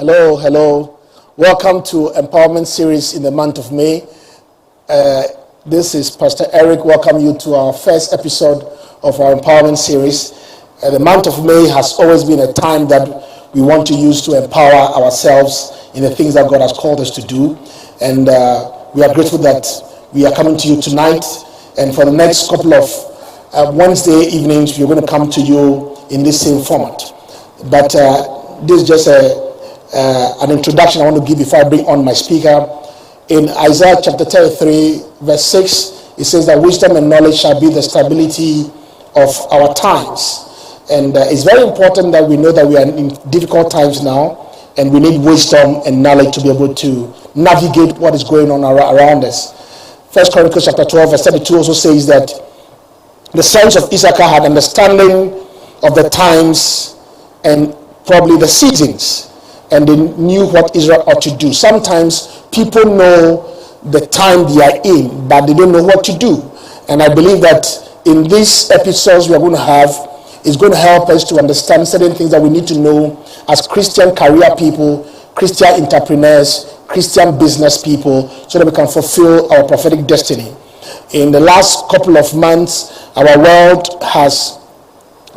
Hello, hello. Welcome to Empowerment Series in the month of May. This is Pastor Eric. Welcome you to our first episode of our Empowerment Series. The month of May has always been a time that we want to use to empower ourselves in the things that God has called us to do. And we are grateful that we are coming to you tonight. And for the next couple of Wednesday evenings, we're going to come to you in this same format. But this is just an introduction I want to give before I bring on my speaker. In Isaiah chapter 33, verse 6, it says that wisdom and knowledge shall be the stability of our times. And it's very important that we know that we are in difficult times now, and we need wisdom and knowledge to be able to navigate what is going on around us. First Chronicles chapter 12, verse 32 also says that the sons of Issachar had understanding of the times and probably the seasons, and they knew what Israel ought to do. Sometimes people know the time they are in, but they don't know what to do. And I believe that in these episodes we are going to have, is going to help us to understand certain things that we need to know as Christian career people, Christian entrepreneurs, Christian business people, so that we can fulfill our prophetic destiny. In the last couple of months, our world has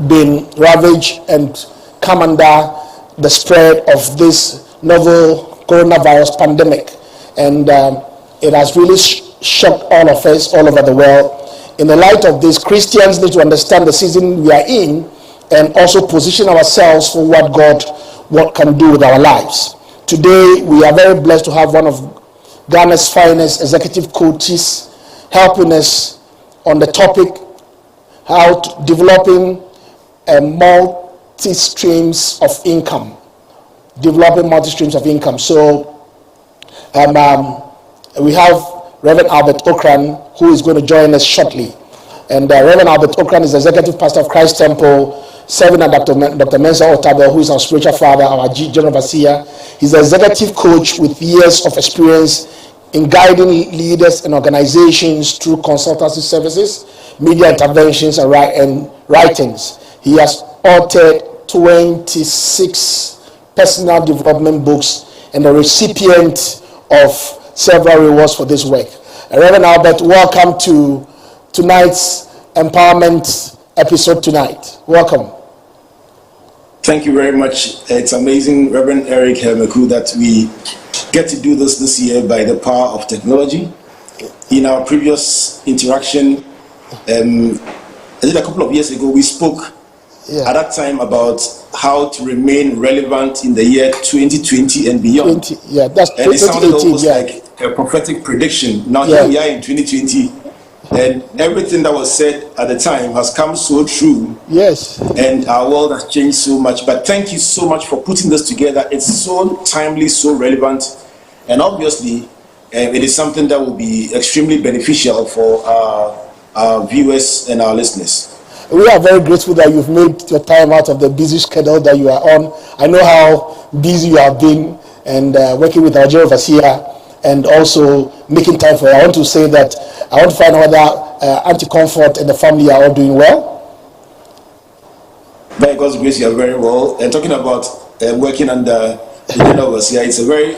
been ravaged and come under the spread of this novel coronavirus pandemic, and it has really shocked all of us all over the world. In the light of this, Christians need to understand the season we are in and also position ourselves for what can do with our lives. Today, we are very blessed to have one of Ghana's finest executive coaches helping us on the topic how developing a multi-streams of income. So we have Reverend Albert Ocran, who is going to join us shortly. And Reverend Albert Ocran is executive pastor of Christ Temple, serving at Dr. Mensa Otabil, who is our spiritual father, our general overseer. He's an executive coach with years of experience in guiding leaders and organizations through consultancy services, media interventions, and writings. He has authored 26 personal development books and a recipient of several rewards for this work. Reverend Albert, welcome to tonight's empowerment episode tonight. Welcome. Thank you very much. It's amazing, Reverend Eric Xexemeku, that we get to do this year by the power of technology. In our previous interaction, a couple of years ago, we spoke at that time about how to remain relevant in the year 2020 and beyond. That's and it sounded almost like a prophetic prediction. Now here we are in 2020, and everything that was said at the time has come so true. Yes. And our world has changed so much. But thank you so much for putting this together. It's so timely, so relevant, and obviously it is something that will be extremely beneficial for our viewers and our listeners. We are very grateful that you've made your time out of the busy schedule that you are on. I know how busy you have been, and working with our general overseer and also making time for it. I want to say that I want to find out whether Auntie Comfort and the family are all doing well. By God's grace, you are very well. And talking about working under the general overseer, it's a very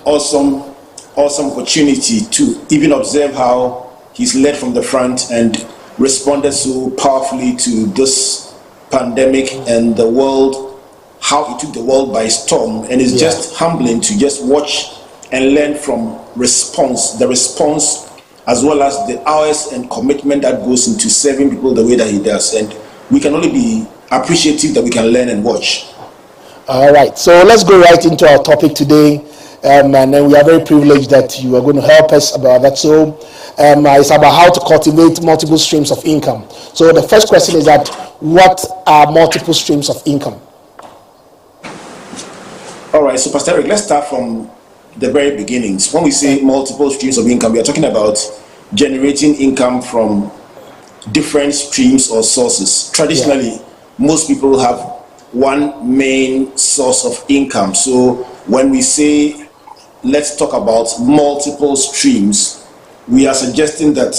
awesome opportunity to even observe how he's led from the front and responded so powerfully to this pandemic and the world, how it took the world by storm. And it's just humbling to just watch and learn from the response, as well as the hours and commitment that goes into serving people the way that he does. And we can only be appreciative that we can learn and watch. All right, so let's go right into our topic today. And then we are very privileged that you are going to help us about that. So it's about how to cultivate multiple streams of income. So the first question is that, what are multiple streams of income? All right, so Pastor Eric, let's start from the very beginnings. When we say multiple streams of income, we are talking about generating income from different streams or sources. Traditionally, most people have one main source of income. So when we say let's talk about multiple streams, we are suggesting that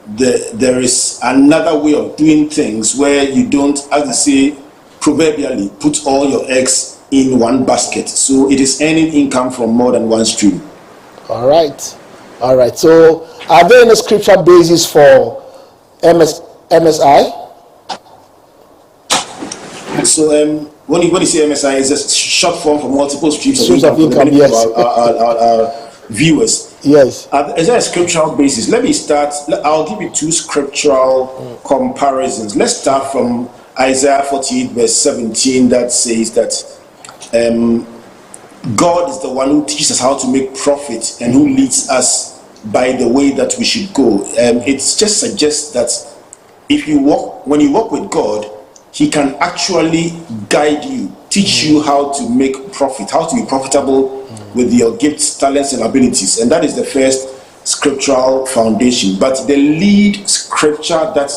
there is another way of doing things where you don't, as they say, proverbially, put all your eggs in one basket. So it is earning income from more than one stream. All right. So are there any scripture basis for MSI? So when you say MSI, it's a short form for multiple streams Streams of income. of income, yes. Our viewers. Yes. Is there a scriptural basis? Let me start. I'll give you two scriptural comparisons. Let's start from Isaiah 48 verse 17 that says that God is the one who teaches us how to make profit and who leads us by the way that we should go. It just suggests that when you walk with God, He can actually guide you, teach you how to make profit, how to be profitable with your gifts, talents, and abilities. And that is the first scriptural foundation. But the lead scripture that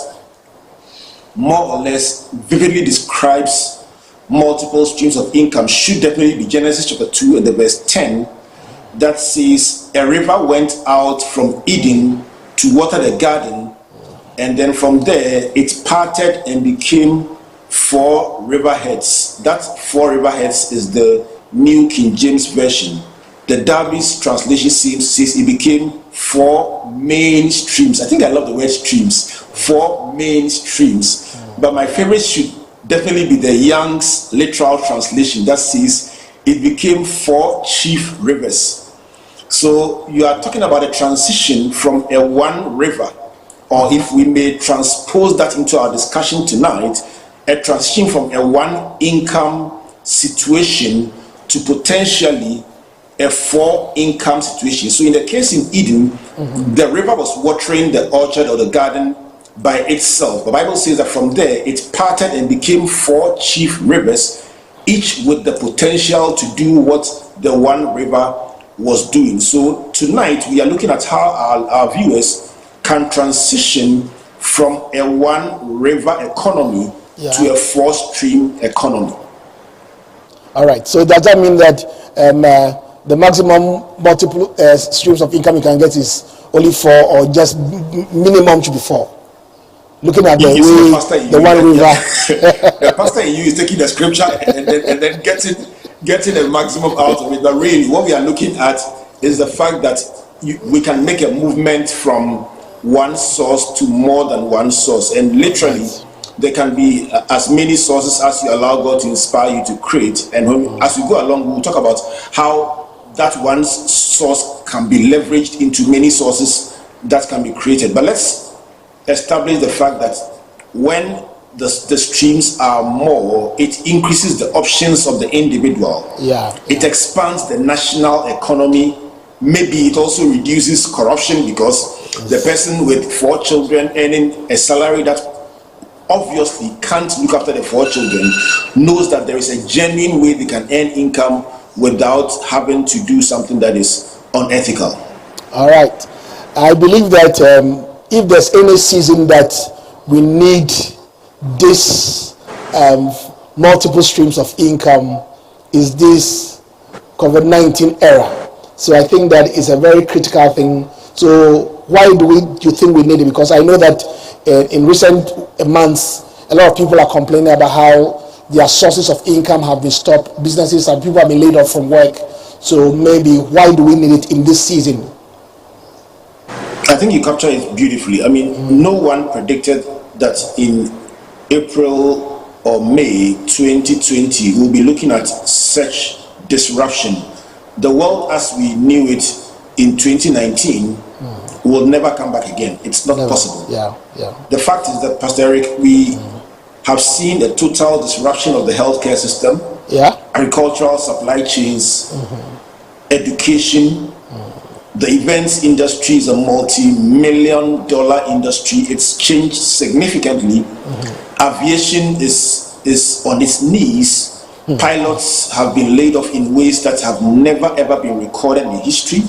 more or less vividly describes multiple streams of income should definitely be Genesis chapter 2 and the verse 10 that says, a river went out from Eden to water the garden, and then from there it parted and became 4 riverheads. That 4 riverheads is the New King James Version. The Darby's translation says it became 4 main streams. I think I love the word streams. 4 main streams. But my favorite should definitely be the Young's literal translation that says it became 4 chief rivers. So you are talking about a transition from a one river, or if we may transpose that into our discussion tonight, a transition from a one income situation to potentially a 4 income situation. So in the case in Eden, the river was watering the orchard or the garden by itself. The Bible says that from there it parted and became 4 chief rivers, each with the potential to do what the one river was doing. So tonight we are looking at how our viewers can transition from a one river economy to a 4-stream economy. All right. So does that mean that the maximum multiple streams of income you can get is only 4, or just minimum should be 4? Looking at the one river. The pastor in you is taking the scripture and then getting a maximum out of it. But really, what we are looking at is the fact that we can make a movement from one source to more than one source, and literally there can be as many sources as you allow God to inspire you to create. And as we go along, we'll talk about how that one source can be leveraged into many sources that can be created. But let's establish the fact that when the streams are more, it increases the options of the individual. It expands the national economy. Maybe it also reduces corruption, because the person with 4 children earning a salary that obviously can't look after the 4 children knows that there is a genuine way they can earn income without having to do something that is unethical. All right. I believe that if there's any season that we need this multiple streams of income, is this COVID-19 era. So I think that is a very critical thing. So why do you think we need it? Because I know that in recent months, a lot of people are complaining about how their sources of income have been stopped. Businesses and people have been laid off from work. So maybe why do we need it in this season? I think you captured it beautifully. I mean, no one predicted that in April or May 2020 we'll be looking at such disruption. The world as we knew it in 2019 will never come back again. It's not possible. The fact is that, Pastor Eric, we have seen a total disruption of the healthcare system, agricultural supply chains, education. The events industry is a multi-million dollar industry. It's changed significantly. Aviation is on its knees. Pilots have been laid off in ways that have never ever been recorded in history.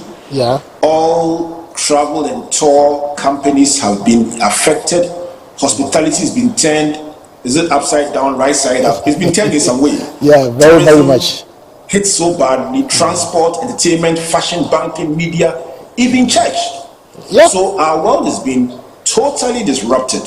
All travel and tour companies have been affected. Hospitality has been turned, is it upside down, right side up? It's been turned in some way. Very much. Hit so badly. Transport, entertainment, fashion, banking, media, even church. So our world has been totally disrupted,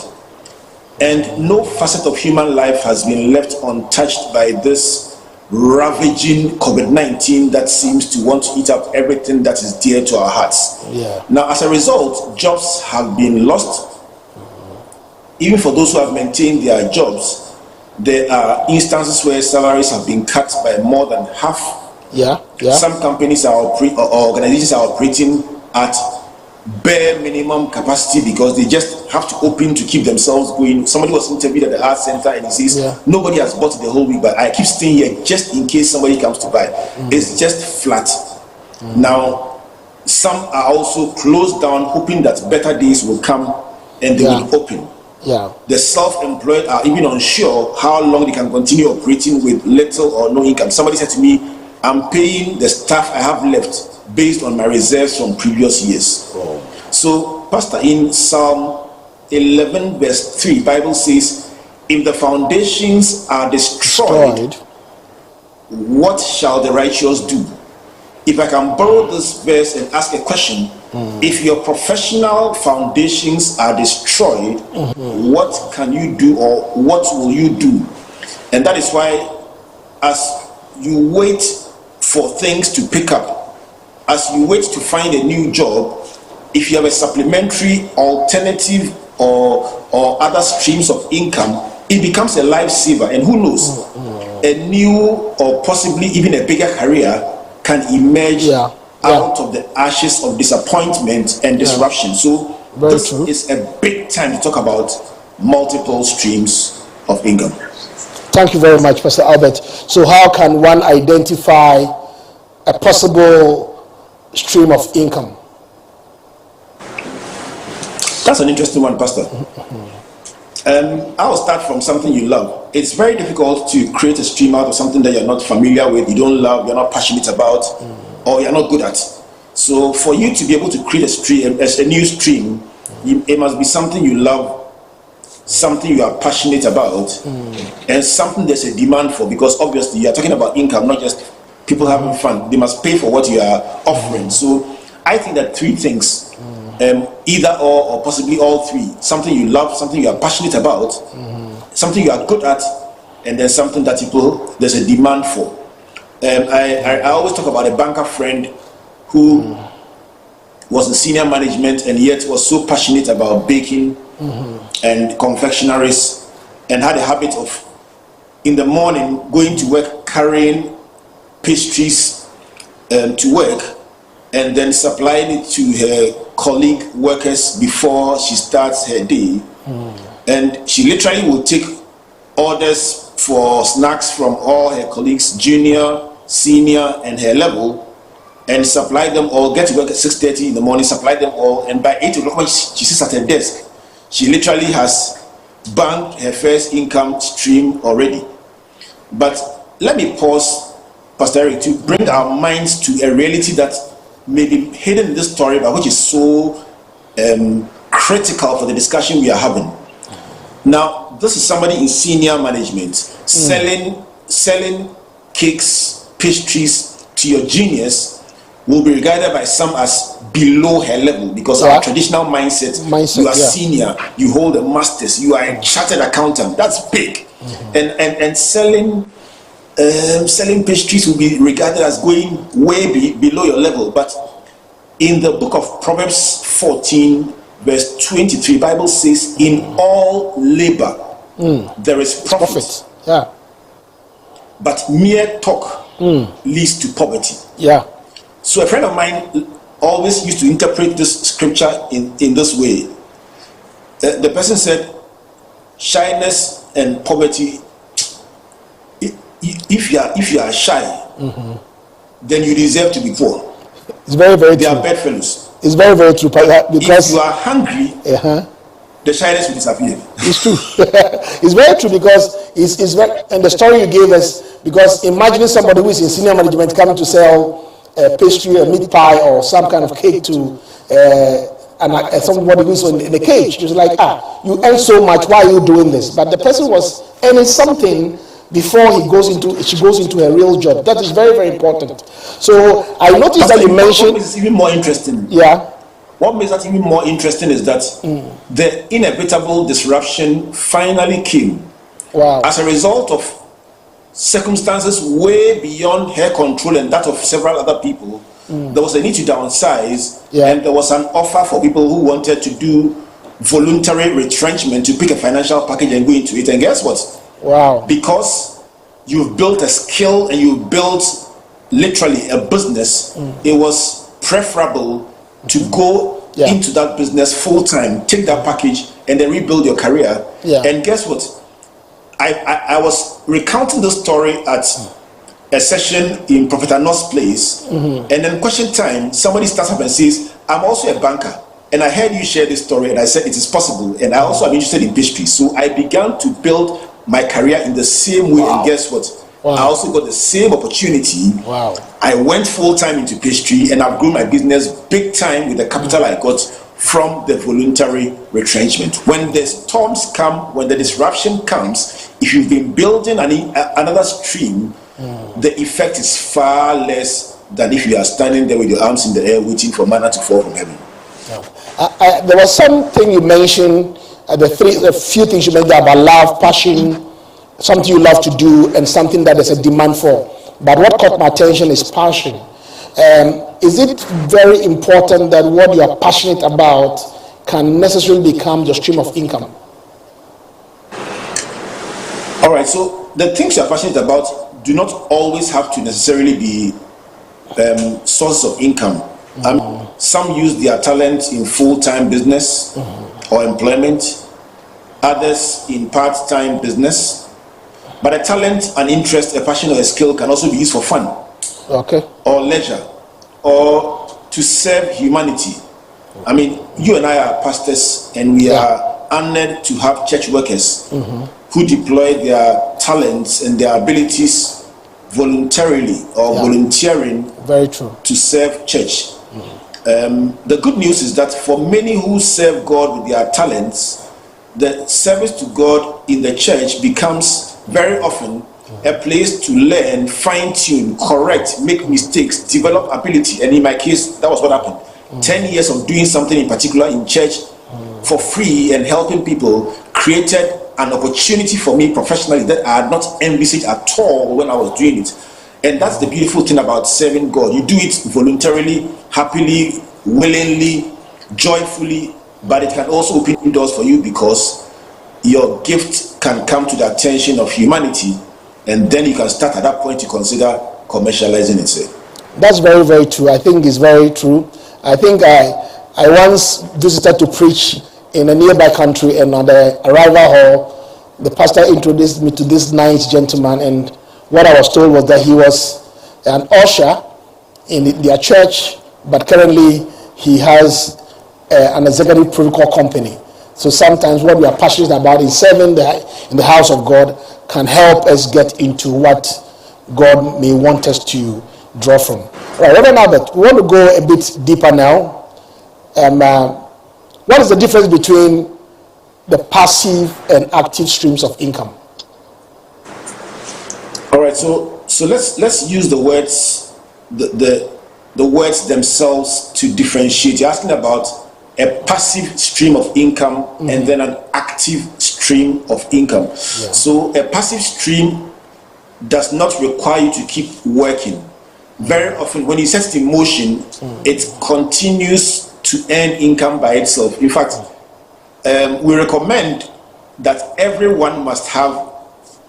and no facet of human life has been left untouched by this ravaging COVID-19 that seems to want to eat up everything that is dear to our hearts. Yeah. Now, as a result, jobs have been lost. Even for those who have maintained their jobs, there are instances where salaries have been cut by more than half. Yeah. Some companies or organizations are operating at bare minimum capacity because they just have to open to keep themselves going. Somebody was interviewed at the art center and he says, nobody has bought the whole week, but I keep staying here just in case somebody comes to buy. It's just flat. Now, some are also closed down, hoping that better days will come and they will open. The self-employed are even unsure how long they can continue operating with little or no income. Somebody said to me, I'm paying the staff I have left based on my reserves from previous years. So, Pastor, in Psalm 11 verse 3, Bible says, if the foundations are destroyed, what shall the righteous do? If I can borrow this verse and ask a question, if your professional foundations are destroyed, what can you do, or what will you do? And that is why, as you wait for things to pick up, as you wait to find a new job, if you have a supplementary alternative or other streams of income, it becomes a lifesaver. And who knows, a new or possibly even a bigger career can emerge out of the ashes of disappointment and disruption. So this is a big time to talk about multiple streams of income. Thank you very much, Pastor Albert. So how can one identify a possible stream of income? That's an interesting one, Pastor. I will start from something you love. It's very difficult to create a stream out of something that you're not familiar with, you don't love, you're not passionate about, or you're not good at. So for you to be able to create a new stream, it must be something you love, something you are passionate about, and something there's a demand for, because obviously you're talking about income, not just people having fun. They must pay for what you are offering. So I think that three things, either or possibly all three: something you love, something you are passionate about, something you are good at, and then something that there's a demand for. I always talk about a banker friend who was in senior management and yet was so passionate about baking and confectionaries, and had a habit of, in the morning, going to work carrying pastries to work, and then supplying it to her colleague workers before she starts her day. And she literally would take orders for snacks from all her colleagues, junior, senior, and her level, and supply them all, get to work at 6:30 in the morning, supply them all, and by 8 o'clock when she sits at her desk, she literally has banked her first income stream already. But let me pause, Pastor Eric, to bring our minds to a reality that may be hidden in this story, but which is so critical for the discussion we are having. Now, this is somebody in senior management selling cakes, pastries to your juniors will be regarded by some as below her level, because our traditional mindset, you are senior, you hold a master's, you are a chartered accountant. That's big. And selling pastries will be regarded as going way below your level. But in the book of Proverbs 14 verse 23, Bible says, in all labor there is profit. But mere talk leads to poverty. So a friend of mine always used to interpret this scripture in this way. The person said, shyness and poverty, if you are shy, then you deserve to be poor. It's very, very they true. They are bedfellows. It's very, very true. Because if you are hungry, the shyness will disappear. It's true. It's very true, because it's very, and the story you gave us, because imagining somebody who is in senior management coming to sell pastry, a meat pie, or some kind of cake to somebody who's in the cage. It's like, you earn so much, why are you doing this? But the person was earning something before she goes into a real job. That is very, very important. So I noticed that you mentioned. What is even more interesting? What makes that even more interesting is that the inevitable disruption finally came as a result of circumstances way beyond her control and that of several other people, there was a need to downsize, and there was an offer for people who wanted to do voluntary retrenchment to pick a financial package and go into it. And guess what? Wow. Because you've built a skill and you built literally a business, it was preferable to go into that business full time, take that package, and then rebuild your career. And guess what? I was recounting the story at a session in Prophet Anos's place, and then question time, somebody starts up and says, I'm also a banker, and I heard you share this story, and I said it is possible, and I also am interested in pastry. So I began to build my career in the same way, and guess what? I also got the same opportunity. I went full time into pastry, and I've grown my business big time with the capital I got from the voluntary retrenchment. When the storms come, when the disruption comes, if you've been building another stream, the effect is far less than if you are standing there with your arms in the air waiting for manna to fall from heaven. There was something you mentioned, the few things you mentioned about love, passion, something you love to do, and something that there's a demand for. But what caught my attention is passion. Is it very important that what you are passionate about can necessarily become your stream of income? All right, so the things you're passionate about do not always have to necessarily be sources of income. Some use their talent in full-time business or employment, others in part-time business. But a talent, an interest, a passion, or a skill can also be used for fun, or leisure, or to serve humanity. I mean, you and I are pastors, and we are honored to have church workers who deploy their talents and their abilities voluntarily or volunteering to serve church. The good news is that for many who serve God with their talents, the service to God in the church becomes very often a place to learn, fine-tune, correct, make mistakes, develop ability. And in my case, that was what happened. 10 years of doing something in particular in church for free and helping people created an opportunity for me professionally that I had not envisaged at all when I was doing it. And that's the beautiful thing about serving God. You do it voluntarily, happily, willingly, joyfully, but it can also open doors for you because your gift can come to the attention of humanity, and then you can start at that point to consider commercializing itself. That's very, very true. I think it's very true. I think I once visited to preach in a nearby country, and on the arrival hall, the pastor introduced me to this nice gentleman, and what I was told was that he was an usher in their church, but currently he has an executive protocol company. So sometimes what we are passionate about in serving in the house of God can help us get into what God may want us to draw from. All right, Reverend Albert, we want to go a bit deeper now. What is the difference between the passive and active streams of income? All right, so let's use the words the words themselves to differentiate. You're asking about a passive stream of income and then an active stream of income. So a passive stream does not require you to keep working. Very often when you set it in motion, it continues to earn income by itself. In fact, we recommend that everyone must have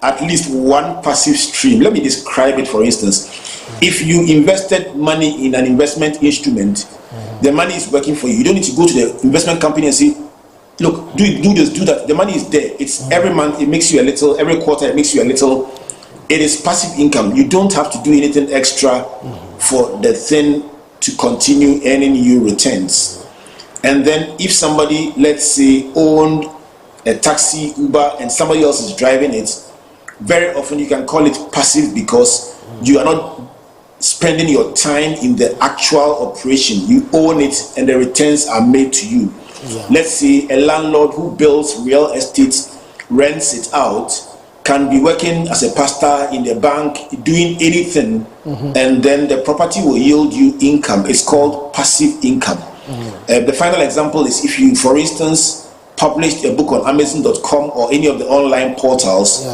at least one passive stream. Let me describe it. For instance, if you invested money in an investment instrument, the money is working for you. You don't need to go to the investment company and say, look, do this, do that. The money is there. It's every month, it makes you a little, every quarter it makes you a little. It is passive income. You don't have to do anything extra for the thing to continue earning you returns. And then if somebody, let's say, owned a taxi, Uber, and somebody else is driving it, very often you can call it passive because you are not spending your time in the actual operation. You own it and the returns are made to you. Let's say a landlord who builds real estate, rents it out, can be working as a pastor in the bank, doing anything, and then the property will yield you income. It's called passive income. The final example is if you, for instance, published a book on Amazon.com or any of the online portals,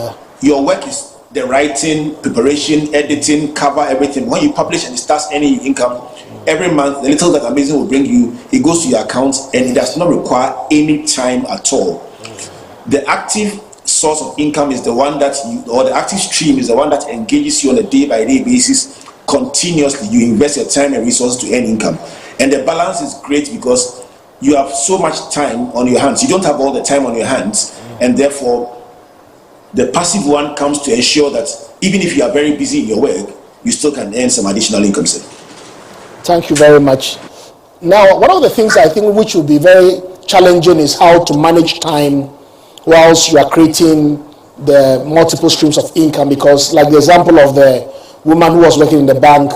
your work is the writing, preparation, editing, cover, everything. When you publish and it starts earning income, every month, the little that Amazing will bring you, it goes to your account and it does not require any time at all. The active source of income is the one that or the active stream is the one that engages you on a day-by-day basis continuously. You invest your time and resources to earn income. And the balance is great because you have so much time on your hands. You don't have all the time on your hands, and therefore the passive one comes to ensure that even if you are very busy in your work, you still can earn some additional income. Thank you very much. Now, one of the things I think which will be very challenging is how to manage time whilst you are creating the multiple streams of income, because like the example of the woman who was working in the bank,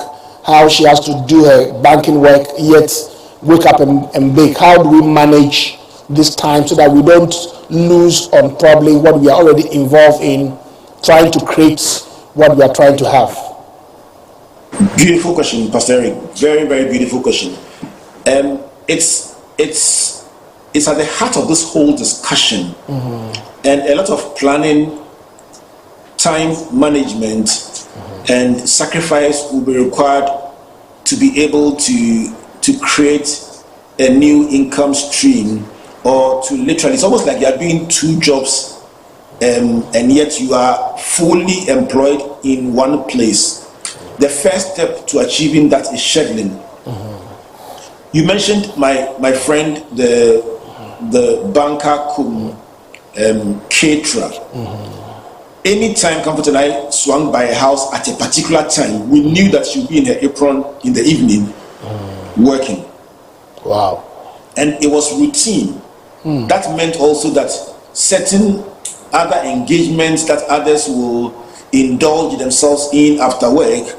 how she has to do her banking work yet wake up and bake. How do we manage this time so that we don't lose on probably what we are already involved in trying to create what we are trying to have? Beautiful question, Pastor Eric. Very, very beautiful question. It's at the heart of this whole discussion, and a lot of planning, time management, and sacrifice will be required to be able to create a new income stream, or to literally, it's almost like you are doing two jobs, and yet you are fully employed in one place. The first step to achieving that is scheduling. You mentioned my friend, the banker caterer. Anytime Comfort and I swung by a house at a particular time, we knew that she'd be in her apron in the evening working. Wow. And it was routine. That meant also that certain other engagements that others will indulge themselves in after work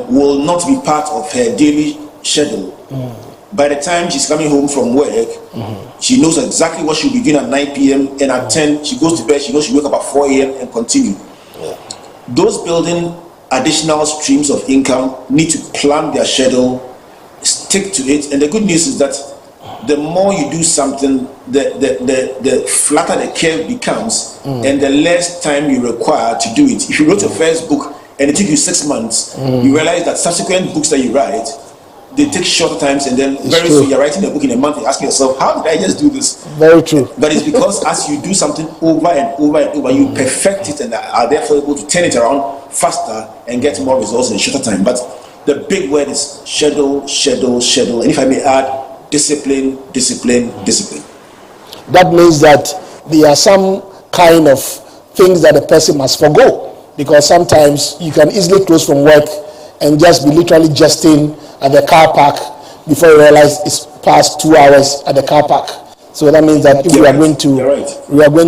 will not be part of her daily schedule. By the time she's coming home from work, she knows exactly what she'll be doing at 9 p.m. and at 10 she goes to bed. She knows she'll wake up at 4 a.m. and continue. Those building additional streams of income need to plan their schedule, stick to it, and the good news is that the more you do something, the flatter the curve becomes, and the less time you require to do it. If you wrote a first book and it took you 6 months, you realize that subsequent books that you write, they take shorter times, and then very soon you're writing a book in a month and asking yourself, how did I just do this? Very true. But it's because as you do something over and over and over, you perfect it and are therefore able to turn it around faster and get more results in a shorter time. But the big word is schedule, schedule, schedule. And if I may add, discipline, discipline, discipline. That means that there are some kind of things that a person must forgo, because sometimes you can easily close from work and just be literally jesting at the car park before you realize it's past 2 hours at the car park. So that means that if we are going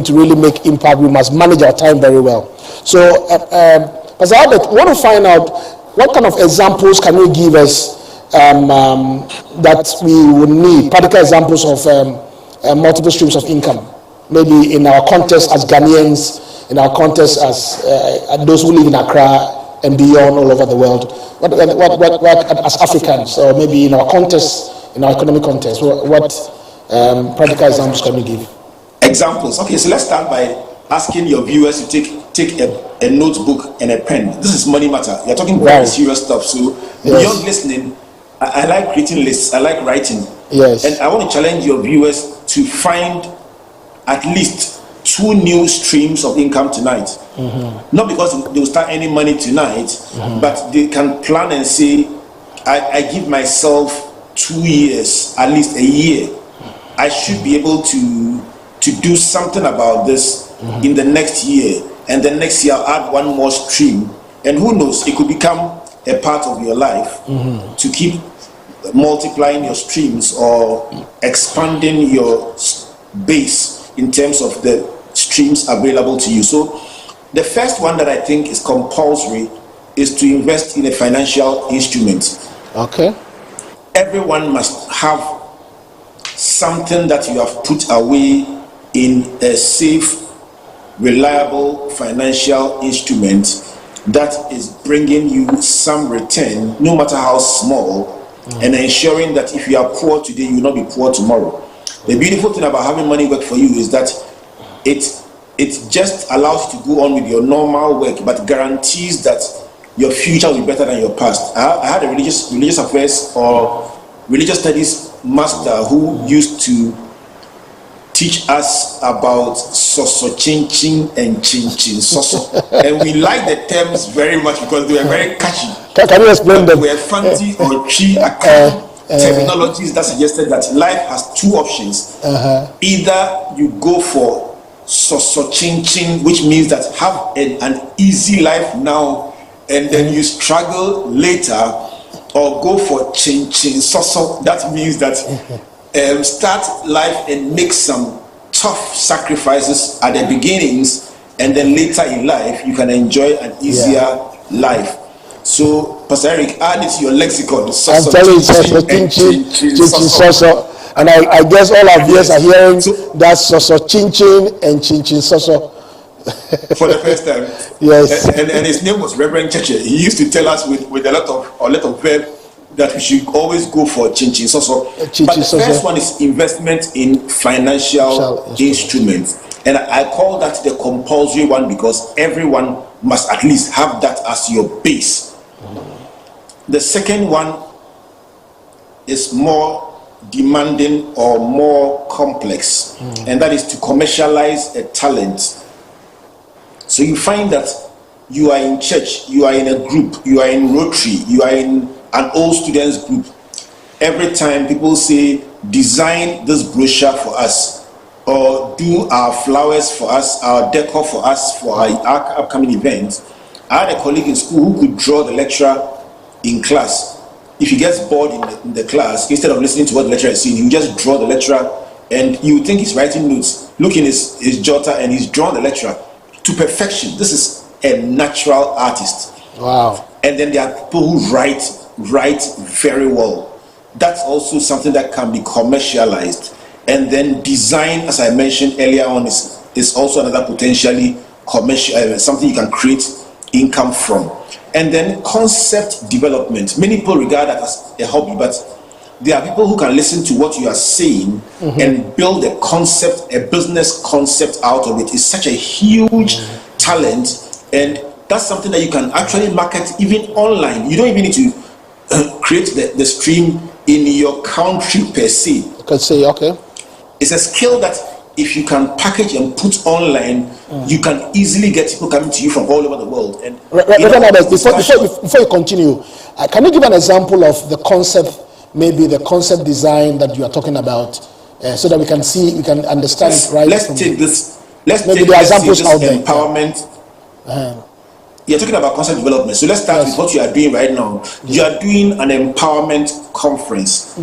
to really make impact, we must manage our time very well. So Pastor Albert, I want to find out what kind of examples can you give us that we would need, practical examples of multiple streams of income, maybe in our context as Ghanaians, in our context as those who live in Accra and beyond, all over the world. What as Africans, or maybe in our context, in our economic context, what practical examples can you give? Examples. Okay, so let's start by asking your viewers to take a notebook and a pen. This is money matter. You're talking very serious stuff. So beyond listening, I like creating lists. I like writing. Yes. And I want to challenge your viewers to find at least 2 new streams of income tonight. Not because they will start earning money tonight, but they can plan and say, I give myself 2 years, at least a year. I should be able to do something about this in the next year, and the next year I'll add 1 more stream, and who knows, it could become a part of your life to keep multiplying your streams or expanding your base in terms of the streams available to you. So the first one that I think is compulsory is to invest in a financial instrument. Okay. Everyone must have something that you have put away in a safe, reliable financial instrument that is bringing you some return, no matter how small, and ensuring that if you are poor today, you will not be poor tomorrow. The beautiful thing about having money work for you is that it it just allows you to go on with your normal work, but guarantees that your future will be better than your past. I had a religious affairs or religious studies master who used to teach us about soso chinchin and chinchin soso, and we liked the terms very much because they were very catchy. Can you explain them? They were fancy or tree terminologies that suggested that life has two options. Either you go for soso chinchin, which means that have an easy life now and then you struggle later, or go for chinchin soso. That means that start life and make some tough sacrifices at the beginnings, and then later in life you can enjoy an easier life. So, Pastor Eric, add it to your lexicon. I'm telling you, soso. And I guess all our viewers are hearing that soso chinchin and chinchin soso for the first time. Yes. And his name was Reverend Cheche. He used to tell us with a lot of verb that we should always go for chinchin soso. But the first one is investment in financial instruments. And I call that the compulsory one because everyone must at least have that as your base. The second one is more demanding or more complex, and that is to commercialize a talent. So you find that you are in church, you are in a group, you are in Rotary, you are in an old students group. Every time people say, design this brochure for us, or do our flowers for us, our decor for us for our upcoming events. I had a colleague in school who could draw the lecturer in class. If he gets bored in the class, instead of listening to what the lecturer is saying, he will just draw the lecturer, and you would think he's writing notes. Look in his jotter, and he's drawn the lecturer to perfection. This is a natural artist. Wow. And then there are people who write very well. That's also something that can be commercialized. And then design, as I mentioned earlier on, is also another potentially commercial, something you can create income from. And then concept development. Many people regard that as a hobby, but there are people who can listen to what you are saying and build a concept, a business concept out of it. It's such a huge talent, and that's something that you can actually market even online. You don't even need to create the stream in your country per se. You can say, okay. It's a skill that if you can package and put online, you can easily get people coming to you from all over the world. And before you continue, can you give an example of the concept, maybe the concept design that you are talking about, so that we can understand it right? Let's take this examples out there. Empowerment. You're talking about concept development. So let's start with what you are doing right now. You are doing an empowerment conference.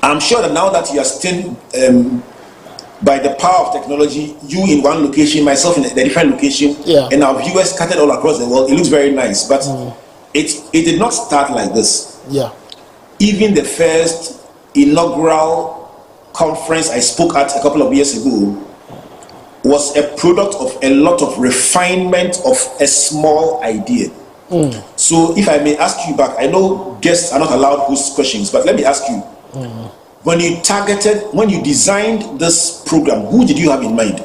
I'm sure that now that you are still, by the power of technology, you in one location, myself in a different location, and our viewers scattered all across the world, it looks very nice. But it did not start like this. Yeah. Even the first inaugural conference I spoke at a couple of years ago was a product of a lot of refinement of a small idea. So if I may ask you back, I know guests are not allowed to post questions, but let me ask you, when you designed this program, who did you have in mind?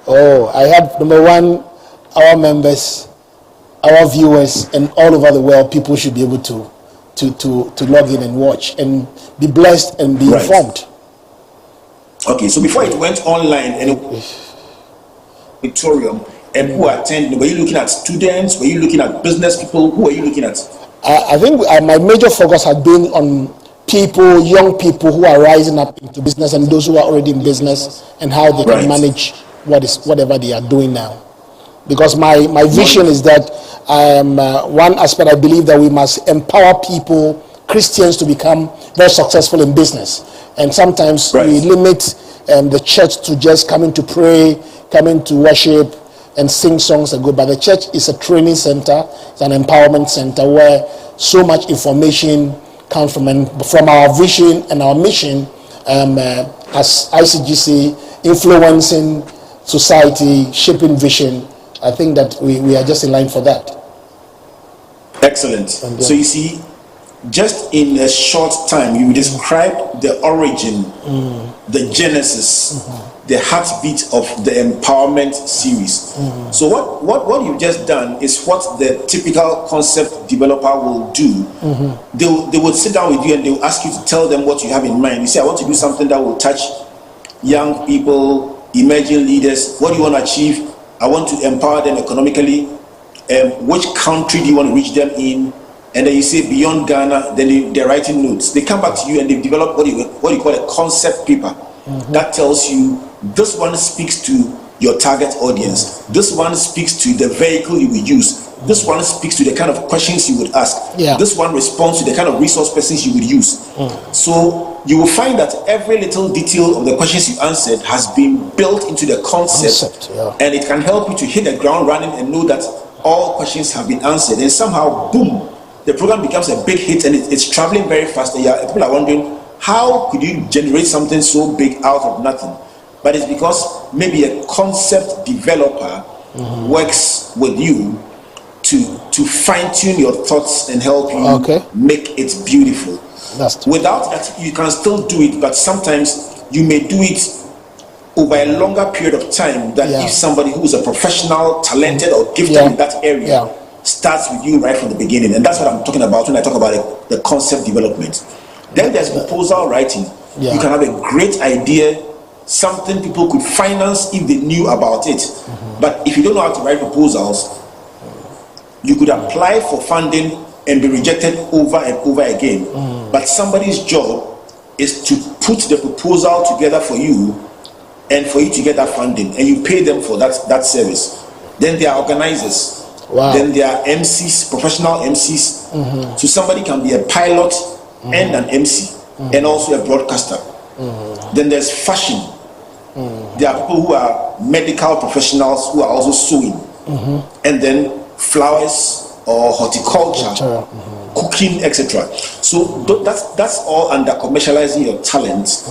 Oh, I had, number one, our members, our viewers, and all over the world, people should be able to log in and watch and be blessed and be informed. Okay, so before it went online and auditorium, and who attended, were you looking at students? Were you looking at business people? Who were you looking at? I think my major focus had been on people, young people who are rising up into business and those who are already in business and how they can manage whatever they are doing now. Because my vision is that one aspect, I believe that we must empower people, Christians, to become very successful in business. And sometimes we limit the church to just coming to pray, coming to worship and sing songs and go. But the church is a training center, it's an empowerment center where so much information comes from. And from our vision and our mission as ICGC, influencing society, shaping vision, I think that we are just in line for that. Excellent. So you see, just in a short time, you describe the origin, the genesis, the heartbeat of the empowerment series. So what you've just done is what the typical concept developer will do. They will sit down with you and they will ask you to tell them what you have in mind. You say, I want to do something that will touch young people, emerging leaders. What do you want to achieve? I want to empower them economically. Which country do you want to reach them in? And then you say beyond Ghana. Then they're writing notes. They come back to you and they develop what you call a concept paper that tells you this one speaks to your target audience. This one speaks to the vehicle you will use. This one speaks to the kind of questions you would ask. This one responds to the kind of resource persons you would use. So you will find that every little detail of the questions you answered has been built into the concept, and it can help you to hit the ground running and know that all questions have been answered. And somehow, boom, the program becomes a big hit and it's traveling very fast. And people are wondering, how could you generate something so big out of nothing? But it's because maybe a concept developer works with you to fine-tune your thoughts and help you make it beautiful. Without that, you can still do it, but sometimes you may do it over a longer period of time than if somebody who is a professional, talented, or gifted in that area starts with you right from the beginning. And that's what I'm talking about when I talk about the concept development. Then there's proposal writing. You can have a great idea, something people could finance if they knew about it. But if you don't know how to write proposals, you could apply for funding and be rejected over and over again. But somebody's job is to put the proposal together for you and for you to get that funding, and you pay them for that service. Then there are organizers. Then there are MCs, professional MCs. So somebody can be a pilot and an MC and also a broadcaster. Then there's fashion. There are people who are medical professionals who are also sewing. And then flowers or horticulture, cooking, etc. So that's all under commercializing your talent.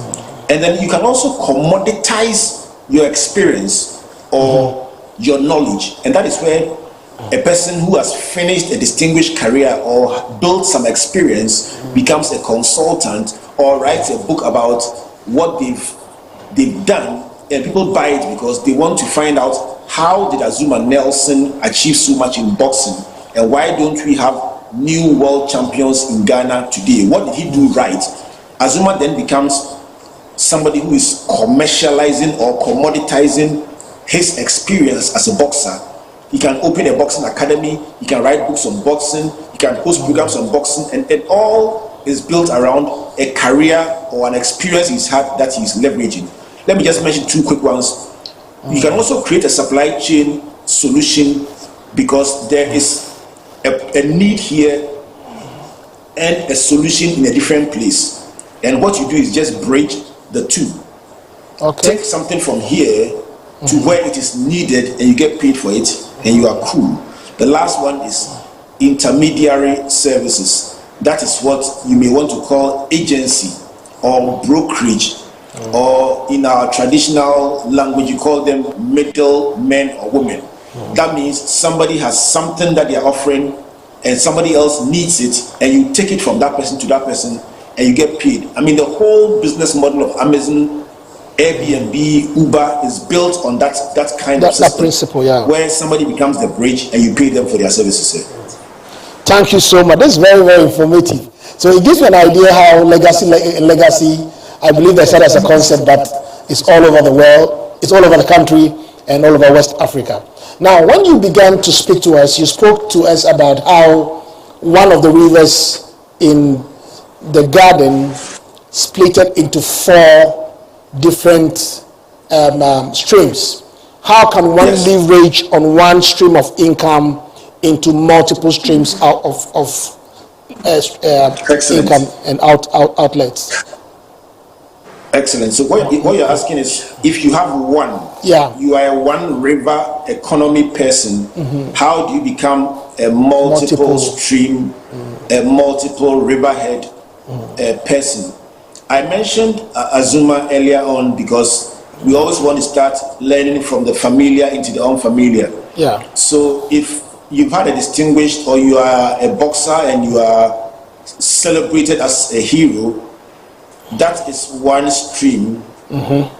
And then you can also commoditize your experience or your knowledge. And that is where a person who has finished a distinguished career or built some experience becomes a consultant or writes a book about what they've done, and people buy it because they want to find out, how did Azuma Nelson achieve so much in boxing, and why don't we have new world champions in Ghana today? What did he do right? Azuma then becomes somebody who is commercializing or commoditizing his experience as a boxer. He can open a boxing academy, he can write books on boxing, he can host programs on boxing, and it all is built around a career or an experience he's had that he's leveraging. Let me just mention two quick ones. You can also create a supply chain solution because there is a need here and a solution in a different place. And what you do is just bridge the two. Take something from here to where it is needed and you get paid for it and you are cool. The last one is intermediary services. That is what you may want to call agency or brokerage, or in our traditional language you call them middle men or women. That means somebody has something that they are offering and somebody else needs it, and you take it from that person to that person and you get paid. I mean, the whole business model of Amazon, Airbnb, Uber is built on that kind of system, that principle, where somebody becomes the bridge and you pay them for their services. Thank you so much. This is very, very informative. So it gives you an idea how legacy, I believe they said as a concept, but it's all over the world, it's all over the country, and all over West Africa. Now, when you began to speak to us, you spoke to us about how one of the rivers in the garden splitted into 4 different streams. How can one leverage on one stream of income into multiple streams out of income and outlets? Excellent. So what you're asking is, if you have one, you are a one river economy person, how do you become a multiple stream, a multiple riverhead person? I mentioned Azuma earlier on because we always want to start learning from the familiar into the unfamiliar. So if you've had a distinguished, or you are a boxer and you are celebrated as a hero, that is one stream.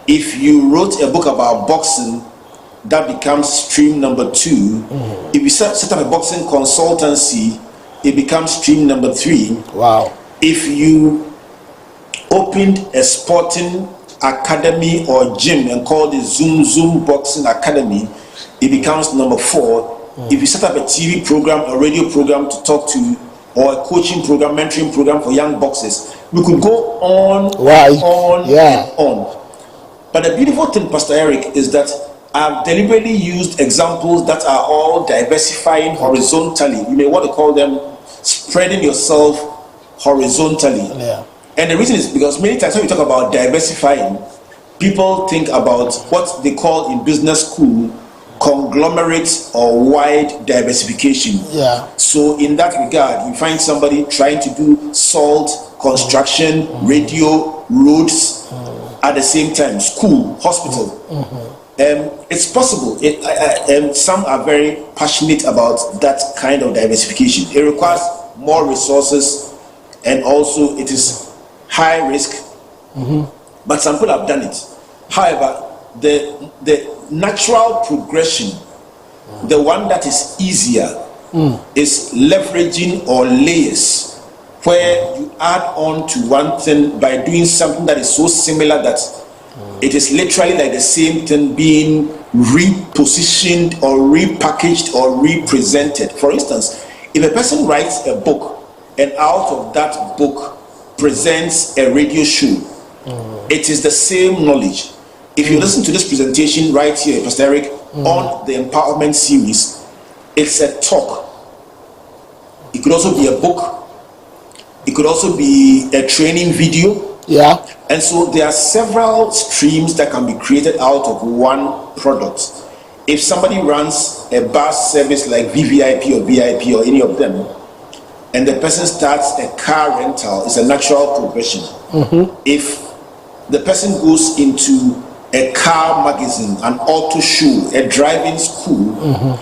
If you wrote a book about boxing, that becomes stream number 2. If you set up a boxing consultancy, it becomes stream number 3. Wow. If you opened a sporting academy or gym and called it Zoom Boxing Academy, it becomes number 4. If you set up a TV program, a radio program to talk to, or a coaching program, mentoring program for young boxers, we could go on and on. But the beautiful thing, Pastor Eric, is that I've deliberately used examples that are all diversifying horizontally. You may want to call them spreading yourself horizontally. And the reason is because many times when we talk about diversifying, people think about what they call in business school conglomerate or wide diversification. So in that regard, you find somebody trying to do salt, construction, radio, roads at the same time, school, hospital. It's possible. Some are very passionate about that kind of diversification. It requires more resources, and also it is high risk. But some people have done it. However, the natural progression, the one that is easier, is leveraging or layers, where you add on to one thing by doing something that is so similar that it is literally like the same thing being repositioned or repackaged or represented. For instance, if a person writes a book and out of that book presents a radio show, it is the same knowledge. If you listen to this presentation right here, Pastor Eric, on the empowerment series, it's a talk. It could also be a book. It could also be a training video. And so there are several streams that can be created out of one product. If somebody runs a bus service like VVIP or VIP or any of them, and the person starts a car rental, it's a natural progression. If the person goes into a car magazine, an auto show, a driving school,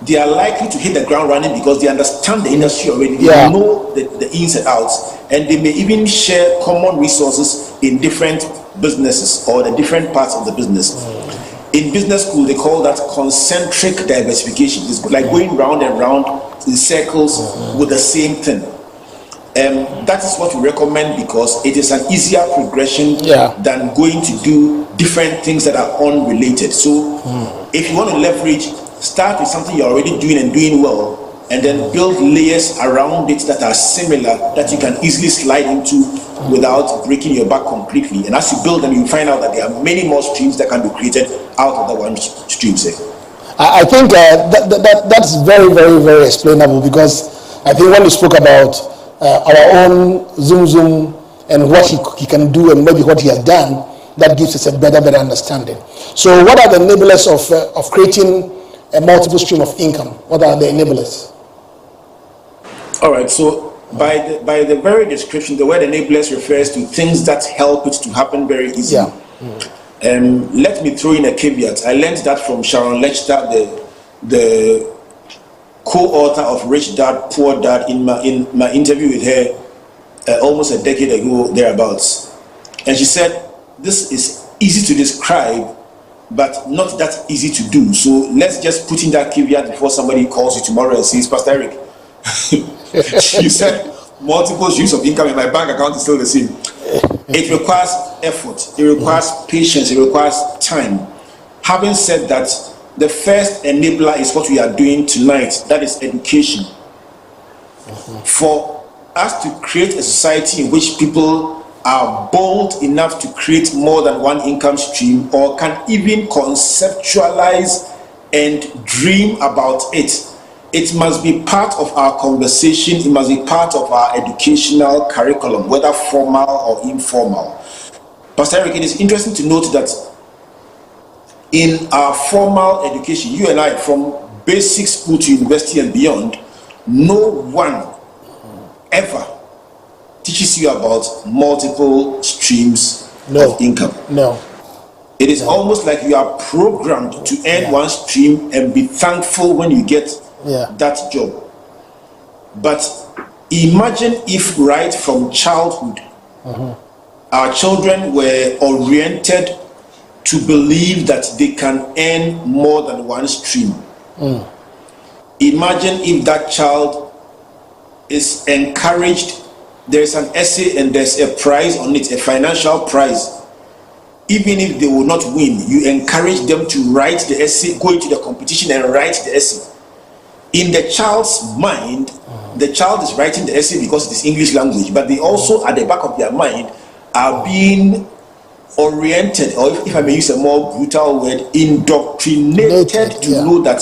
they are likely to hit the ground running because they understand the industry already. They know the ins and outs, and they may even share common resources in different businesses or the different parts of the business. In business school, they call that concentric diversification. It's like going round and round in circles with the same thing. That is what we recommend because it is an easier progression than going to do different things that are unrelated. So if you want to leverage, start with something you're already doing and doing well, and then build layers around it that are similar that you can easily slide into without breaking your back completely. And as you build them, you find out that there are many more streams that can be created out of the one stream. I think that's very, very, very explainable, because I think when you spoke about our own Zoom and what he can do and maybe what he has done, that gives us a better understanding. So what are the enablers of creating a multiple stream of income? What are the enablers? All right, so by the very description, the word enablers refers to things that help it to happen very easily. Let me throw in a caveat. I learned that from Sharon Lechter, the co-author of Rich Dad, Poor Dad, in my interview with her almost a decade ago, thereabouts. And she said, this is easy to describe, but not that easy to do. So let's just put in that caveat before somebody calls you tomorrow and says, Pastor Eric, you said multiple streams of income and my bank account is still the same. It requires effort, it requires patience, it requires time. Having said that, the first enabler is what we are doing tonight, that is education. For us to create a society in which people are bold enough to create more than one income stream, or can even conceptualize and dream about it, it must be part of our conversation, it must be part of our educational curriculum, whether formal or informal. Pastor Eric, it is interesting to note that in our formal education, you and I, from basic school to university and beyond, no one ever teaches you about multiple streams of income. It is almost like you are programmed to earn one stream and be thankful when you get that job. But Imagine if right from childhood, our children were oriented to believe that they can earn more than one stream. Imagine if that child is encouraged, there's an essay and there's a prize on it, a financial prize. Even if they will not win, you encourage them to write the essay, go into the competition and write the essay. In the child's mind, the child is writing the essay because it is English language, but they also, at the back of their mind, are being oriented, or if I may use a more brutal word, indoctrinated to know that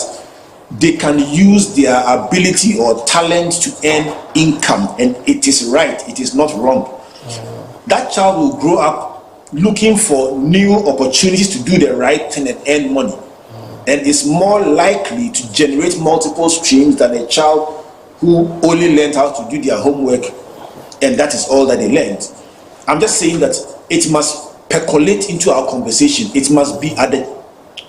they can use their ability or talent to earn income, and it is right, it is not wrong. That child will grow up looking for new opportunities to do the right thing and earn money, and is more likely to generate multiple streams than a child who only learned how to do their homework and that is all that they learned. I'm just saying that it must percolate into our conversation. It must be at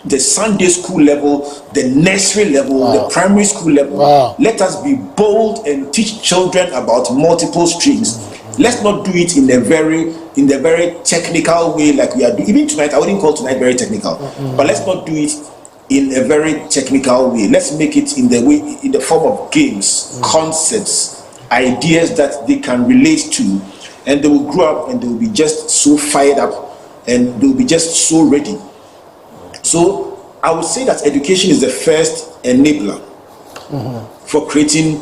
the Sunday school level, the nursery level, the primary school level. Let us be bold and teach children about multiple streams. Let's not do it in the very technical way like we are doing. Even tonight, I wouldn't call tonight very technical, but let's not do it in a very technical way. Let's make it in the form of games, concepts, ideas that they can relate to, and they will grow up and they will be just so fired up and they will be just so ready. So I would say that education is the first enabler for creating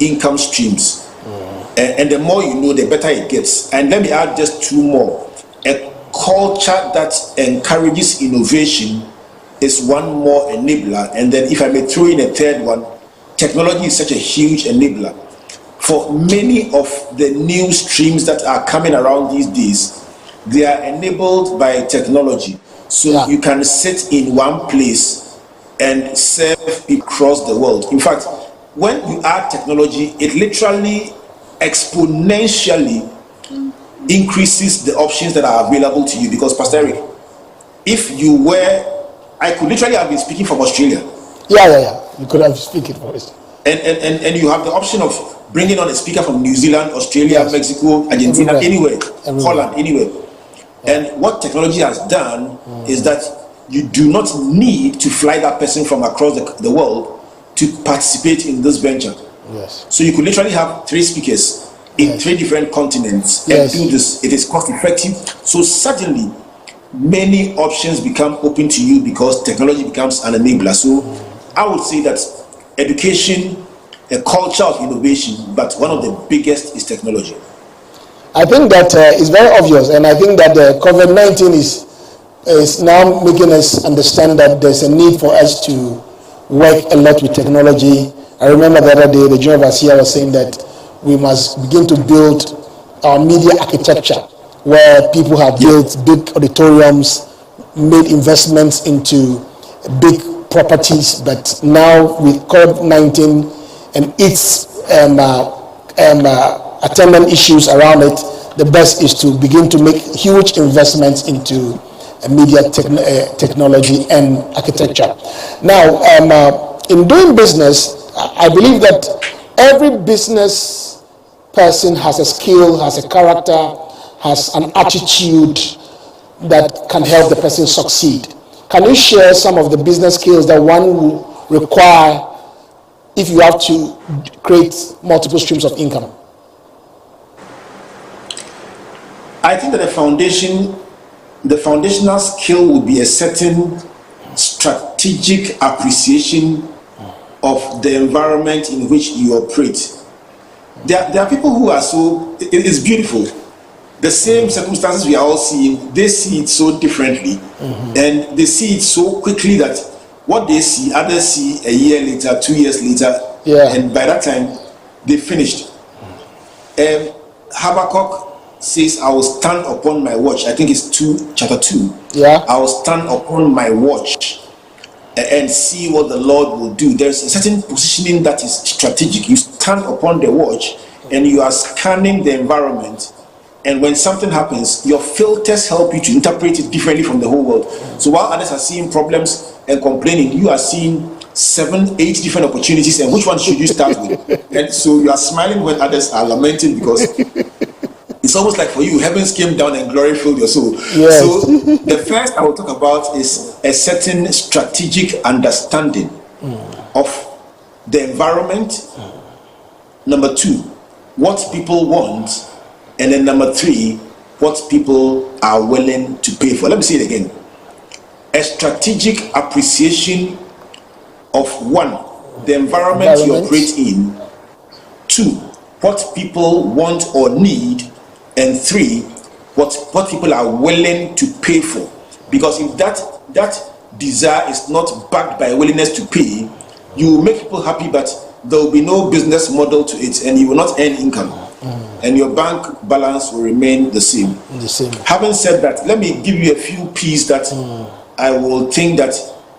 income streams. And the more you know, the better it gets. And let me add just two more. A culture that encourages innovation is one more enabler. And then if I may throw in a third one, technology is such a huge enabler. For many of the new streams that are coming around these days, they are enabled by technology. So you can sit in one place and serve across the world. In fact, when you add technology, it literally exponentially increases the options that are available to you. Because Pastor Eric, if you were, I could literally have been speaking from Australia. You could have speaking for us. And you have the option of bringing on a speaker from New Zealand, Australia, Mexico, Argentina, anywhere, Holland, anywhere. And what technology has done is that you do not need to fly that person from across the world to participate in this venture. So you could literally have 3 speakers in 3 different continents and do this. It is cost effective. So suddenly many options become open to you because technology becomes an enabler. So I would say that education, a culture of innovation, but one of the biggest is technology. I think that is very obvious, and I think that the COVID-19 is now making us understand that there's a need for us to work a lot with technology. I remember the other day the General Overseer was saying that we must begin to build our media architecture, where people have built big auditoriums, made investments into big properties, but now with COVID-19 and its attendant issues around it, the best is to begin to make huge investments into media technology and architecture. Now, in doing business, I believe that every business person has a skill, has a character, has an attitude that can help the person succeed. Can you share some of the business skills that one will require if you have to create multiple streams of income? I think that the foundational skill will be a certain strategic appreciation of the environment in which you operate. There are people who are so, it is beautiful. The same circumstances we are all seeing, they see it so differently, and they see it so quickly that what they see, others see a year later, 2 years later, and by that time, they finished. Habakkuk says, I will stand upon my watch. I think it's chapter 2. I will stand upon my watch and see what the Lord will do. There's a certain positioning that is strategic. You stand upon the watch and you are scanning the environment, and when something happens, your filters help you to interpret it differently from the whole world. So while others are seeing problems and complaining, you are seeing 7, 8 different opportunities, and which one should you start with? And so you are smiling when others are lamenting, because it's almost like for you, heavens came down and glory filled your soul. Yes. So the first I will talk about is a certain strategic understanding of the environment. Number 2, what people want. And then number 3, what people are willing to pay for. Let me say it again. A strategic appreciation of 1, the environment you operate in. 2, what people want or need. And 3, what people are willing to pay for. Because if that desire is not backed by willingness to pay, you will make people happy, but there will be no business model to it, and you will not earn income. And your bank balance will remain the same. Having said that, let me give you a few P's that I will think that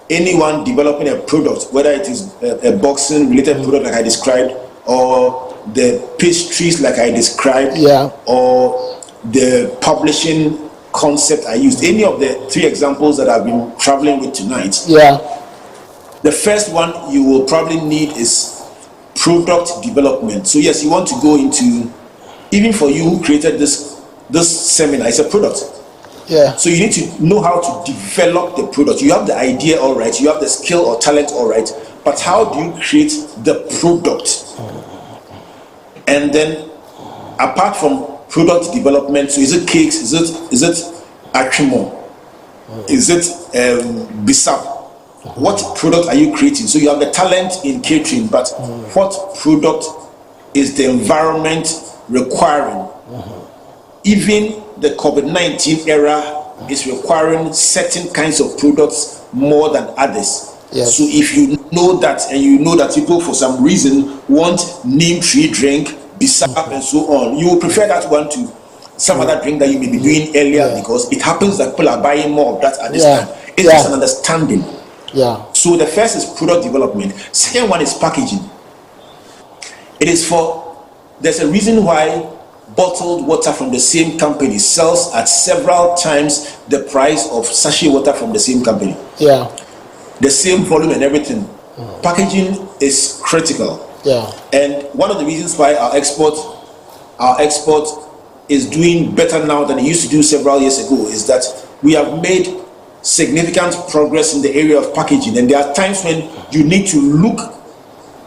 anyone developing a product, whether it is a boxing related product like I described, or the pastries like I described, or the publishing concept I used, any of the 3 examples that I've been traveling with tonight, the first one you will probably need is product development. So yes, you want to go into, even for you who created this seminar, it's a product. So you need to know how to develop the product. You have the idea, all right, you have the skill or talent, all right, but how do you create the product? And then apart from product development, so is it cakes, is it akrimo, is it bisap? What product are you creating? So you have the talent in catering, but what product is the environment requiring? Even the COVID-19 era is requiring certain kinds of products more than others. So if you know that, and you know that people for some reason want neem tree drink, bisap and so on, you will prefer that one to some other drink that you may be doing earlier, because it happens that people are buying more of that at this time. It's just an understanding. So the first is product development. Second one is packaging. It is there's a reason why bottled water from the same company sells at several times the price of sachet water from the same company. The same volume and everything. Packaging is critical. And one of the reasons why our export is doing better now than it used to do several years ago is that we have made significant progress in the area of packaging, and there are times when you need to look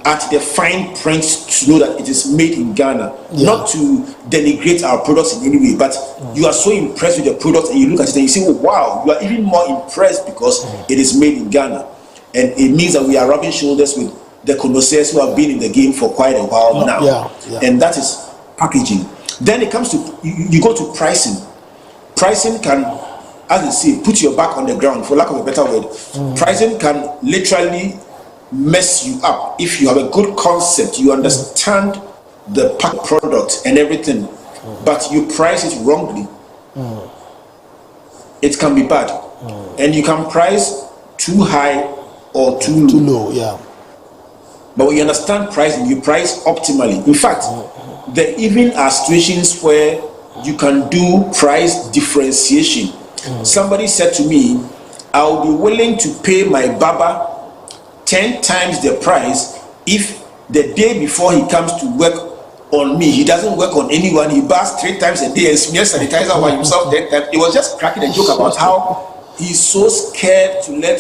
at the fine print to know that it is made in Ghana. Not to denigrate our products in any way, but you are so impressed with the product, and you look at it and you say, oh wow, you are even more impressed because it is made in Ghana. And it means that we are rubbing shoulders with the connoisseurs who have been in the game for quite a while now. And that is packaging. Then it comes to, you go to pricing. Pricing can, as they say, put your back on the ground, for lack of a better word. Pricing can literally mess you up if you have a good concept, you understand the product and everything, but you price it wrongly. It can be bad. And you can price too high or too low. But when you understand pricing, you price optimally. In fact, there even are situations where you can do price differentiation. Somebody said to me, I'll be willing to pay my barber 10 times the price if the day before he comes to work on me, he doesn't work on anyone, he baths 3 times a day and smears sanitizer on himself 10 times. It was just cracking a joke about how he's so scared to let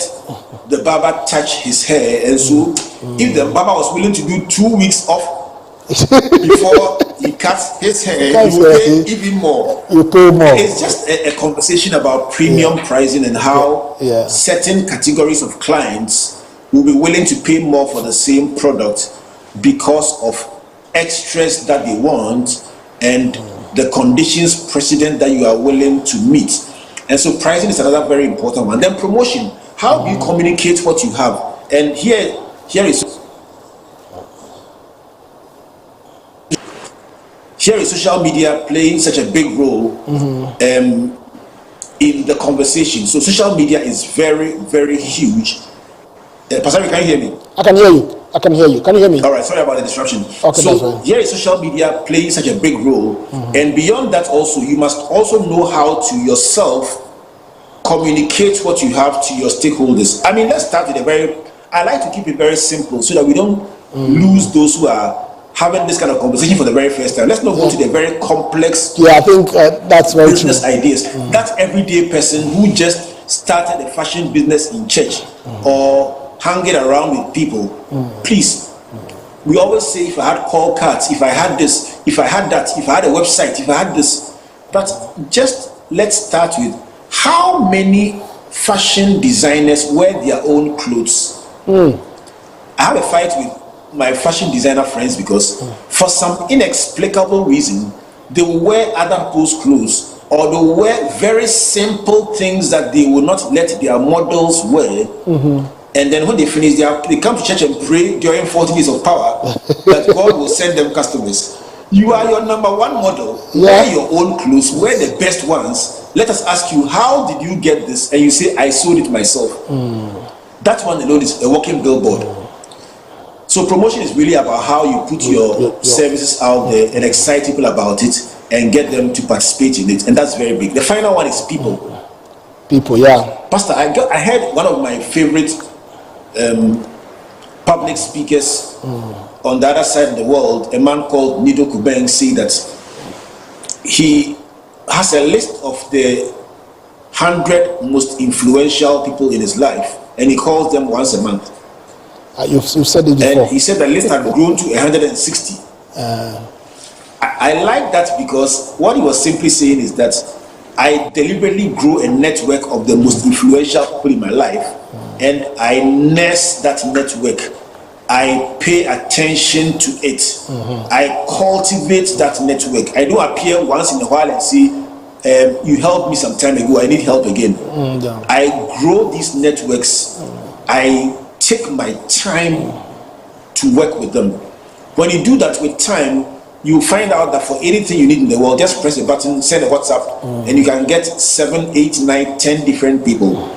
the barber touch his hair. And so if the barber was willing to do 2 weeks off before he cuts his hair, he will pay even more. It's just a conversation about premium pricing and how certain categories of clients will be willing to pay more for the same product because of extras that they want and the conditions precedent that you are willing to meet. And so pricing is another very important one. Then promotion. How do you communicate what you have? And here is social media playing such a big role in the conversation. So social media is very, very huge. Pastor, can you hear me? I can hear you. Can you hear me? All right, sorry about the disruption. Okay, so here is social media playing such a big role. And beyond that also, you must also know how to yourself communicate what you have to your stakeholders. I mean, let's start with a very I like to keep it very simple so that we don't lose those who are having this kind of conversation for the very first time. Let's not go to the very complex I think that's very business true. ideas. That everyday person who just started a fashion business in church or hanging around with people, please. We always say, if I had call cards, if I had this, if I had that, if I had a website, if I had this. But just let's start with, how many fashion designers wear their own clothes? I have a fight with my fashion designer friends because for some inexplicable reason, they will wear other people's clothes, or they will wear very simple things that they will not let their models wear. And then when they finish, they come to church and pray during 40 days of power that God will send them customers. You are your number one model. Wear your own clothes, wear the best ones. Let us ask you, how did you get this? And you say, I sold it myself. That one alone is a walking billboard. So promotion is really about how you put your services out there and excite people about it and get them to participate in it. And that's very big. The final one is people. People, Pastor, I heard one of my favorite public speakers on the other side of the world, a man called Nido Kubeng, say that he has a list of the 100 most influential people in his life, and he calls them once a month. You've said it before. And he said the list had grown to 160. I like that, because what he was simply saying is that I deliberately grew a network of the most influential people in my life, and I nurse that network. I pay attention to it. I cultivate that network. I don't appear once in a while and say, you helped me some time ago, I need help again. I grow these networks. I take my time to work with them. When you do that with time, you find out that for anything you need in the world, just press a button, send a WhatsApp, and you can get 7, 8, 9, 10 different people.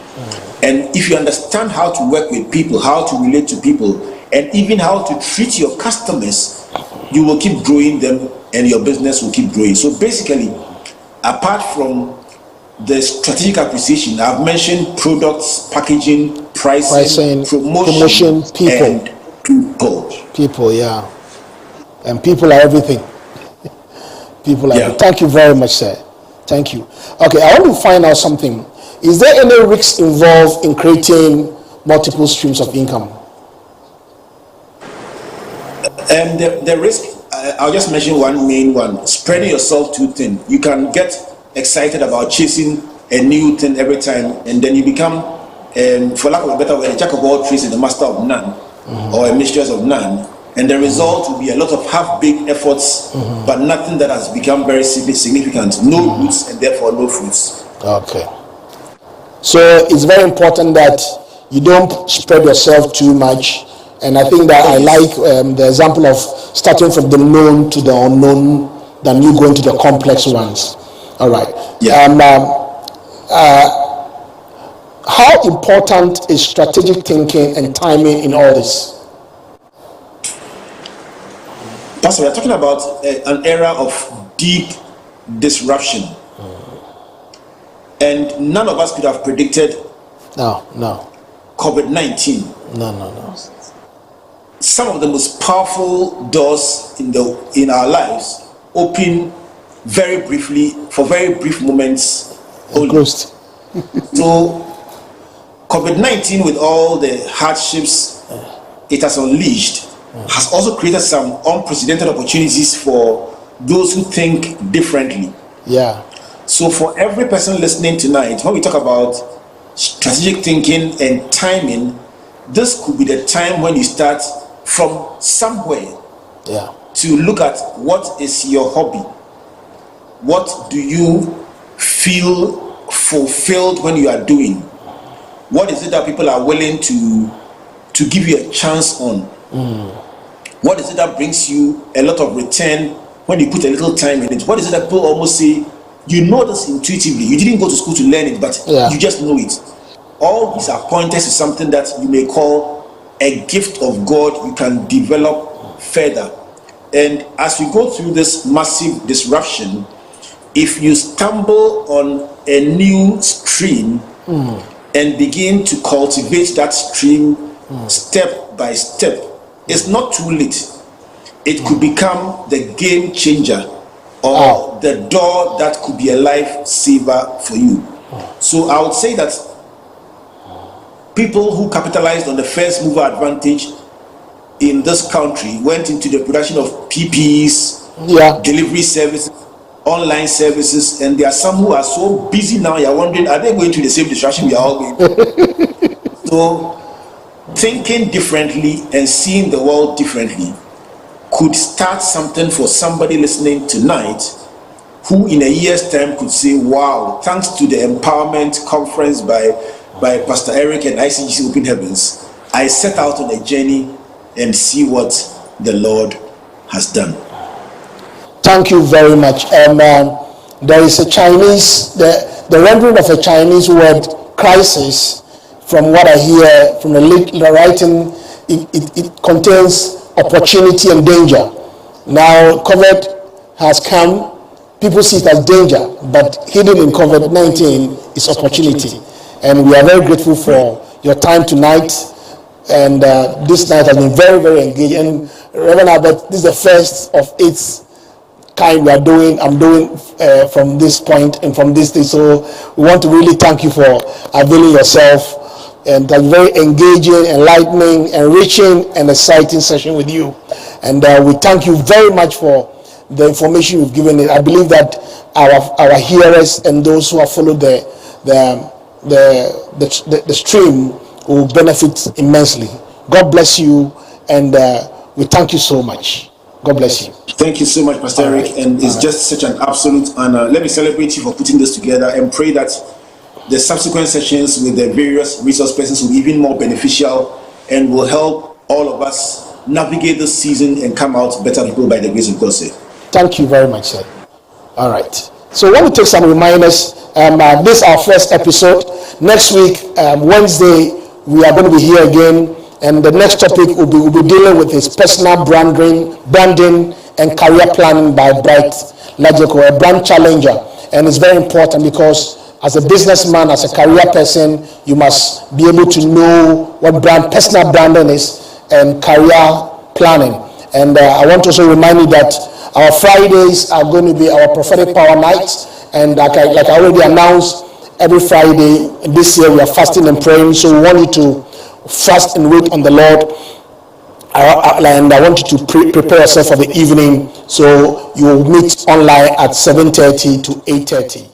And if you understand how to work with people, how to relate to people, and even how to treat your customers, you will keep growing them and your business will keep growing. So basically, apart from the strategic appreciation, I've mentioned products, packaging, pricing, promotion, people. And people. People, and people are everything. People are everything. Thank you very much, sir. Thank you. Okay, I want to find out something. Is there any risk involved in creating multiple streams of income? The risk, I'll just mention one main one: spreading yourself too thin. You can get excited about chasing a new thing every time, and then you become, for lack of a better word, a jack of all trades and a master of none, or a mistress of none. And the result will be a lot of half-baked efforts, but nothing that has become very significant. No roots and therefore no fruits. Okay. So it's very important that you don't spread yourself too much. And I think that I like the example of starting from the known to the unknown than you going to the complex ones. All right. How important is strategic thinking and timing in all this? Pastor, we're talking about an era of deep disruption. And none of us could have predicted COVID-19. No. Some of the most powerful doors in our lives open very briefly, for very brief moments only. Closed. So COVID-19, with all the hardships it has unleashed, has also created some unprecedented opportunities for those who think differently. So for every person listening tonight, when we talk about strategic thinking and timing, this could be the time when you start from somewhere to look at what is your hobby. What do you feel fulfilled when you are doing? What is it that people are willing to give you a chance on? What is it that brings you a lot of return when you put a little time in it? What is it that people almost say, you know this intuitively, you didn't go to school to learn it, but you just know it? All these are pointers to something that you may call a gift of God you can develop further. And as we go through this massive disruption, if you stumble on a new stream and begin to cultivate that stream step by step, it's not too late. It could become the game changer or the door that could be a lifesaver for you. So I would say that people who capitalized on the first mover advantage in this country went into the production of PPEs, delivery services, online services, and there are some who are so busy now, you're wondering, are they going to the same distraction we are all going to? So thinking differently and seeing the world differently could start something for somebody listening tonight who in a year's time could say, wow, thanks to the empowerment conference by Pastor Eric and ICGC Open Heavens, I set out on a journey and see what the Lord has done. Thank you very much. There is a Chinese, the rendering of a Chinese word crisis, from what I hear from the writing, it contains opportunity and danger. Now, COVID has come, people see it as danger, but hidden in COVID-19 is opportunity. And we are very grateful for your time tonight. And this night has been very, very engaging. And Reverend Albert, this is the first of its kind I'm doing from this point and from this day. So we want to really thank you for availing yourself. And a very engaging, enlightening, enriching, and exciting session with you. And we thank you very much for the information you've given it. I believe that our hearers and those who have followed the stream will benefit immensely. God bless you, and we thank you so much. God bless you. Thank you so much, Pastor Eric, and it's just such an absolute honor. Let me celebrate you for putting this together and pray that the subsequent sessions with the various resource persons will be even more beneficial and will help all of us navigate this season and come out better people by the grace of God. Thank you very much, sir. All right. So when we take some reminders, this is our first episode. Next week, Wednesday, we are going to be here again, and the next topic will be dealing with his personal branding, and career planning by Bright Lajeko, a brand challenger. And it's very important because as a businessman, as a career person, you must be able to know what personal branding is and career planning. And I want to also remind you that our Fridays are going to be our prophetic power nights. And like I already announced, every Friday this year we are fasting and praying. So we want you to fast and wait on the Lord. And I want you to prepare yourself for the evening. So you will meet online at 7:30 to 8:30.